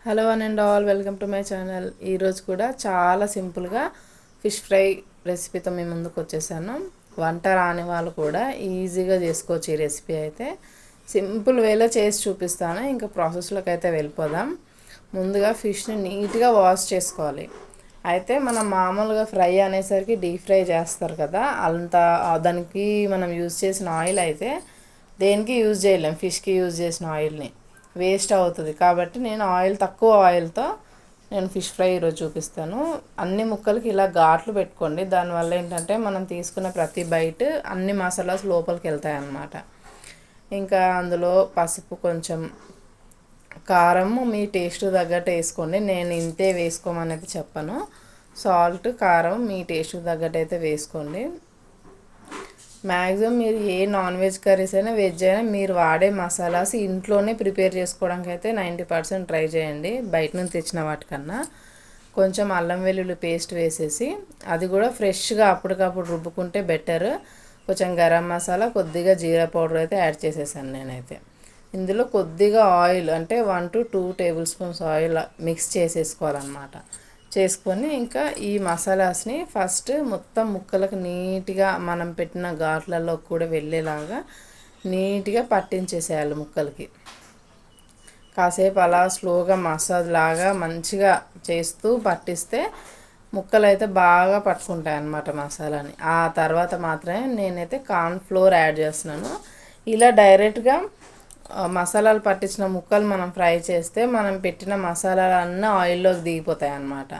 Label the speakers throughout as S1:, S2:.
S1: Hello and all, welcome to my channel. ఈరోజు కూడా చాలా సింపుల్గా ఫిష్ ఫ్రై రెసిపీతో మీ ముందుకు వచ్చేసాను. వంట రాని వాళ్ళు కూడా ఈజీగా చేసుకోవచ్చు. ఈ రెసిపీ అయితే సింపుల్ వేలో చేసి చూపిస్తాను. ఇంకా ప్రాసెస్లోకి అయితే వెళ్ళిపోదాం. ముందుగా ఫిష్ని నీట్గా వాష్ చేసుకోవాలి. అయితే మనం మామూలుగా ఫ్రై అనేసరికి డీప్ ఫ్రై చేస్తారు కదా, అంత దానికి మనం యూజ్ చేసిన ఆయిల్ అయితే దేనికి యూజ్ చేయలేం. ఫిష్కి యూజ్ చేసిన ఆయిల్ని వేస్ట్ అవుతుంది. కాబట్టి నేను తక్కువ ఆయిల్తో నేను ఫిష్ ఫ్రై ఈరోజు చూపిస్తాను. అన్ని ముక్కలకి ఇలా ఘాట్లు పెట్టుకోండి. దానివల్ల ఏంటంటే మనం తీసుకున్న ప్రతి బైట్ అన్ని మసాలాస్ లోపలికి వెళ్తాయి అన్నమాట. ఇంకా అందులో పసుపు, కొంచెం కారం మీ టేస్ట్ తగ్గట్టు వేసుకోండి. నేను ఇంతే వేసుకోమనేది చెప్పను. సాల్ట్, కారం మీ టేస్ట్ తగ్గట్టు అయితే వేసుకోండి. మ్యాక్సిమం మీరు ఏ నాన్ వెజ్ కర్రీస్ అయినా వెజ్ అయినా మీరు వాడే మసాలాస్ ఇంట్లోనే ప్రిపేర్ చేసుకోవడానికి అయితే 90% ట్రై చేయండి, బయట నుంచి తెచ్చిన వాటికన్నా. కొంచెం అల్లం వెల్లుల్లి పేస్ట్ వేసేసి అది కూడా ఫ్రెష్గా అప్పటికప్పుడు రుబ్బుకుంటే బెటర్. కొంచెం గరం మసాలా, కొద్దిగా జీరా పౌడర్ అయితే యాడ్ చేసేసాను నేనైతే. ఇందులో కొద్దిగా ఆయిల్ అంటే 1 to 2 tablespoons oil mix చేసేసుకోవాలన్నమాట. చేసుకొని ఇంకా ఈ మసాలాస్ని ఫస్ట్ మొత్తం ముక్కలకు నీట్గా మనం పెట్టిన ఘాట్లలో కూడా వెళ్ళేలాగా నీట్గా పట్టించేసేయాలి ముక్కలకి. కాసేపు అలా స్లోగా మసాజ్ లాగా మంచిగా చేస్తూ పట్టిస్తే ముక్కలు అయితే బాగా పట్టుకుంటాయి అన్నమాట మసాలాని. ఆ తర్వాత మాత్రమే నేనైతే కార్న్ ఫ్లోర్ యాడ్ చేస్తున్నాను. ఇలా డైరెక్ట్గా మసాలాలు పట్టించిన ముక్కలు మనం ఫ్రై చేస్తే మనం పెట్టిన మసాలాలు అన్నీ ఆయిల్లోకి దిగిపోతాయి అన్నమాట.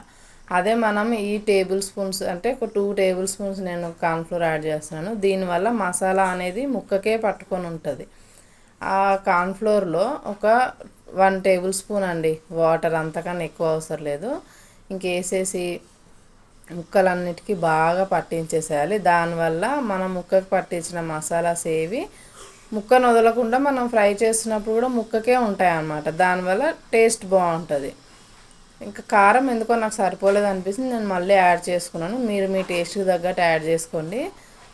S1: అదే మనం ఈ టేబుల్ స్పూన్స్ అంటే ఒక 2 టేబుల్ స్పూన్స్ నేను కార్న్ఫ్లోర్ యాడ్ చేస్తున్నాను. దీనివల్ల మసాలా అనేది ముక్కకే పట్టుకొని ఉంటుంది. ఆ కార్న్ఫ్లోర్లో ఒక 1 టేబుల్ స్పూన్ అండి వాటర్, అంతకన్నా ఎక్కువ అవసరం లేదు. ఇంకేసేసి ముక్కలన్నిటికీ బాగా పట్టించేసేయాలి. దానివల్ల మనం ముక్కకు పట్టించిన మసాలాస్ ఏవి ముక్కను వదలకుండా మనం ఫ్రై చేస్తున్నప్పుడు కూడా ముక్కకే ఉంటాయి అన్నమాట. దానివల్ల టేస్ట్ బాగుంటుంది. ఇంకా కారం ఎందుకో నాకు సరిపోలేదు అనిపిస్తుంది, నేను మళ్ళీ యాడ్ చేసుకున్నాను. మీరు మీ టేస్ట్కి తగ్గట్టు యాడ్ చేసుకోండి.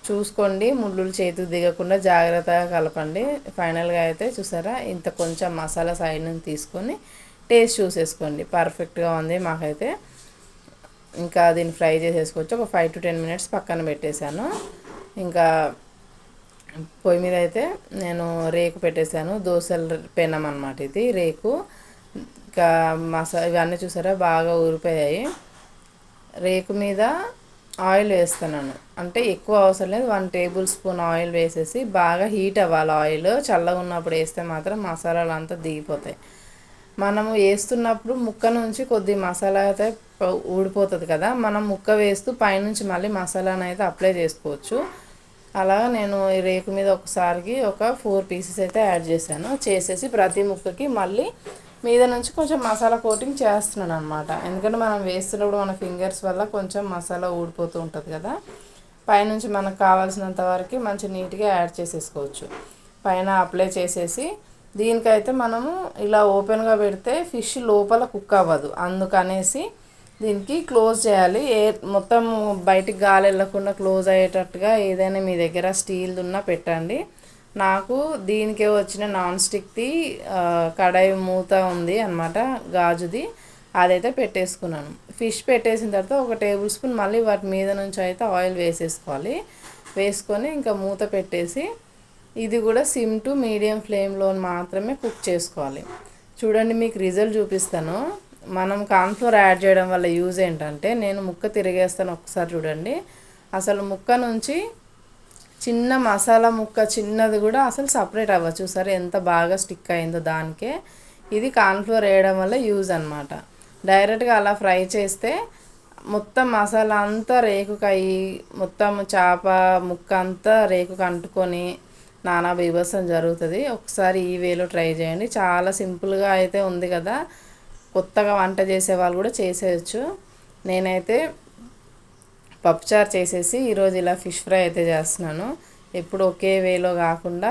S1: చూసుకోండి, ముళ్ళులు చేతికి దిగకుండా జాగ్రత్తగా కలపండి. ఫైనల్గా అయితే చూసారా, ఇంత కొంచెం మసాలా సైడ్ నుంచి తీసుకొని టేస్ట్ చూసేసుకోండి. పర్ఫెక్ట్గా ఉంది మాకైతే. ఇంకా దీన్ని ఫ్రై చేసేసుకోవచ్చు. ఒక 5 to 10 మినిట్స్ పక్కన పెట్టేశాను. ఇంకా పొయ్యి మీద అయితే నేను రేకు పెట్టేశాను. దోశల పెనం అన్నమాట ఇది, రేకు. ఇంకా ఇవన్నీ చూసారా బాగా ఊరిపోయాయి. రేకు మీద ఆయిల్ వేస్తున్నాను, అంటే ఎక్కువ అవసరం లేదు. 1 టేబుల్ స్పూన్ ఆయిల్ వేసేసి బాగా హీట్ అవ్వాలి. ఆయిల్ చల్లగా ఉన్నప్పుడు వేస్తే మాత్రం మసాలాలు అంతా దిగిపోతాయి. మనము వేస్తున్నప్పుడు ముక్క నుంచి కొద్ది మసాలా అయితే ఊడిపోతుంది కదా, మనం ముక్క వేస్తూ పైనుంచి మళ్ళీ మసాలాను అయితే అప్లై చేసుకోవచ్చు. అలా నేను ఈ రేకు మీద ఒకసారికి ఒక 4 పీసెస్ అయితే యాడ్ చేశాను. చేసేసి ప్రతి ముక్కకి మళ్ళీ మీద నుంచి కొంచెం మసాలా కోటింగ్ చేస్తున్నాను అనమాట. ఎందుకంటే మనం వేస్తున్నప్పుడు మన ఫింగర్స్ వల్ల కొంచెం మసాలా ఊడిపోతూ ఉంటుంది కదా. పైనుంచి మనకు కావాల్సినంత వరకు మంచి నీట్గా యాడ్ చేసేసుకోవచ్చు. పైన అప్లై చేసేసి దీనికైతే మనము ఇలా ఓపెన్గా పెడితే ఫిష్ లోపల కుక్ అవ్వదు, అందుకనేసి దీనికి క్లోజ్ చేయాలి. మొత్తం బయటికి గాలి వెళ్ళకుండా క్లోజ్ అయ్యేటట్టుగా ఏదైనా మీ దగ్గర స్టీల్ది ఉన్నా పెట్టండి. నాకు దీనికే వచ్చిన నాన్ స్టిక్ది కడాయి మూత ఉంది అన్నమాట, గాజుది. అదైతే పెట్టేసుకున్నాను. ఫిష్ పెట్టేసిన తర్వాత ఒక టేబుల్ స్పూన్ మళ్ళీ వాటి మీద నుంచి అయితే ఆయిల్ వేసేసుకోవాలి. వేసుకొని ఇంకా మూత పెట్టేసి ఇది కూడా సిమ్ టు మీడియం ఫ్లేమ్లో మాత్రమే కుక్ చేసుకోవాలి. చూడండి, మీకు రిజల్ట్ చూపిస్తాను. మనం కార్న్ఫ్లోర్ యాడ్ చేయడం వల్ల యూజ్ ఏంటంటే, నేను ముక్క తిరిగేస్తాను ఒకసారి చూడండి. అసలు ముక్క నుంచి చిన్న మసాలా ముక్క చిన్నది కూడా అసలు సపరేట్ అవ్వచ్చు. సరే ఎంత బాగా స్టిక్ అయిందో దానికే. ఇది కార్న్ఫ్లోర్ వేయడం వల్ల యూజ్ అనమాట. డైరెక్ట్గా అలా ఫ్రై చేస్తే మొత్తం మసాలా అంతా రేకుకయ్యి మొత్తం చేప ముక్క అంతా రేకుకు అంటుకొని నానా బీభత్సం జరుగుతుంది. ఒకసారి ఈ వేలో ట్రై చేయండి. చాలా సింపుల్గా అయితే ఉంది కదా, కొత్తగా వంట చేసే వాళ్ళు కూడా చేసేయచ్చు. నేనైతే పప్పుచారు చేసేసి ఈరోజు ఇలా ఫిష్ ఫ్రై అయితే చేస్తున్నాను. ఎప్పుడు ఒకే వేలో కాకుండా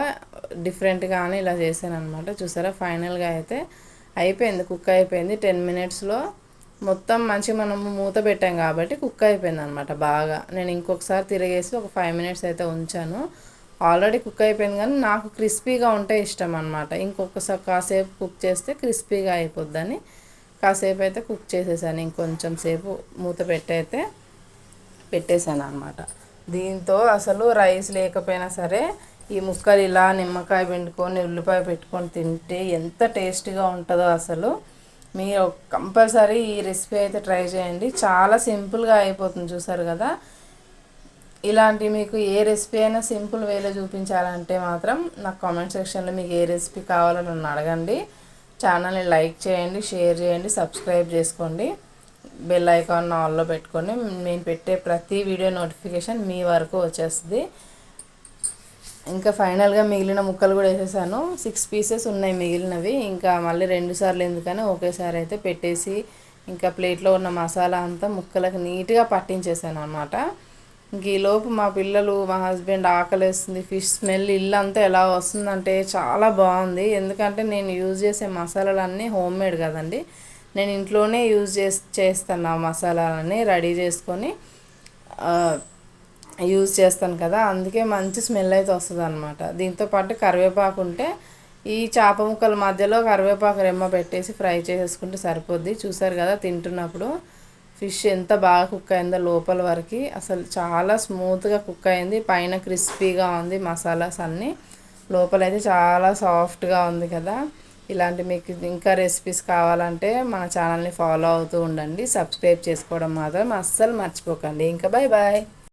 S1: డిఫరెంట్గానే ఇలా చేశాను అనమాట. చూసారా, ఫైనల్గా అయితే అయిపోయింది, కుక్ అయిపోయింది. 10 మినిట్స్లో మొత్తం మంచిగా మనము మూత పెట్టాం కాబట్టి కుక్ అయిపోయింది అనమాట బాగా. నేను ఇంకొకసారి తిరిగేసి ఒక 5 మినిట్స్ అయితే ఉంచాను. ఆల్రెడీ కుక్ అయిపోయింది, కానీ నాకు క్రిస్పీగా ఉంటే ఇష్టం అనమాట. ఇంకొకసారి కాసేపు కుక్ చేస్తే క్రిస్పీగా అయిపోద్దని కాసేపు అయితే కుక్ చేసేసాను. ఇంకొంచెం సేపు మూత పెట్టేశాను అనమాట. దీంతో అసలు రైస్ లేకపోయినా సరే ఈ ముక్కలు ఇలా నిమ్మకాయ పిండుకొని ఉల్లిపాయ పెట్టుకొని తింటే ఎంత టేస్టీగా ఉంటుందో అసలు. మీరు కంపల్సరీ ఈ రెసిపీ అయితే ట్రై చేయండి. చాలా సింపుల్గా అయిపోతుంది, చూసారు కదా. ఇలాంటి మీకు ఏ రెసిపీ అయినా సింపుల్ వేలో చూపించాలంటే మాత్రం నాకు కామెంట్ సెక్షన్లో మీకు ఏ రెసిపీ కావాలో నన్ను అడగండి. ఛానల్ని లైక్ చేయండి, షేర్ చేయండి, సబ్స్క్రైబ్ చేసుకోండి, బెల్ ఐకాన్ ఆన్లో పెట్టుకొని నేను పెట్టే ప్రతి వీడియో నోటిఫికేషన్ మీ వరకు వచ్చేస్తుంది. ఇంకా ఫైనల్గా మిగిలిన ముక్కలు కూడా వేసేసాను. 6 పీసెస్ ఉన్నాయి మిగిలినవి. ఇంకా మళ్ళీ 2 సార్లు ఎందుకని ఒకేసారి అయితే పెట్టేసి ఇంకా ప్లేట్లో ఉన్న మసాలా అంతా ముక్కలకు నీట్గా పట్టించేసాను అనమాట. ఇంక ఈలోపు మా పిల్లలు, మా హస్బెండ్ ఆకలేస్తుంది. ఫిష్ స్మెల్ ఇల్లు అంతా ఎలా వస్తుందంటే చాలా బాగుంది. ఎందుకంటే నేను యూజ్ చేసే మసాలాలన్నీ హోమ్ మేడ్ కదండి. నేను ఇంట్లోనే చేస్తాను. ఆ మసాలాలన్నీ రెడీ చేసుకొని యూజ్ చేస్తాను కదా, అందుకే మంచి స్మెల్ అయితే వస్తుంది అనమాట. దీంతోపాటు కరివేపాకు ఉంటే ఈ చేప ముక్కల మధ్యలో కరివేపాకు రెమ్మ పెట్టేసి ఫ్రై చేసేసుకుంటే సరిపోద్ది. చూసారు కదా తింటున్నప్పుడు ఫిష్ ఎంత బాగా కుక్ అయిందో లోపల వరకు. అసలు చాలా స్మూత్గా కుక్ అయింది. పైన క్రిస్పీగా ఉంది మసాలాస్ అన్నీ, లోపలైతే చాలా సాఫ్ట్గా ఉంది కదా. ఇలాంటి మీకు ఇంకా రెసిపీస్ కావాలంటే మన ఛానల్ని ఫాలో అవుతూ ఉండండి. సబ్స్క్రైబ్ చేసుకోవడం మాత్రం అస్సలు మర్చిపోకండి. ఇంకా బాయ్ బాయ్.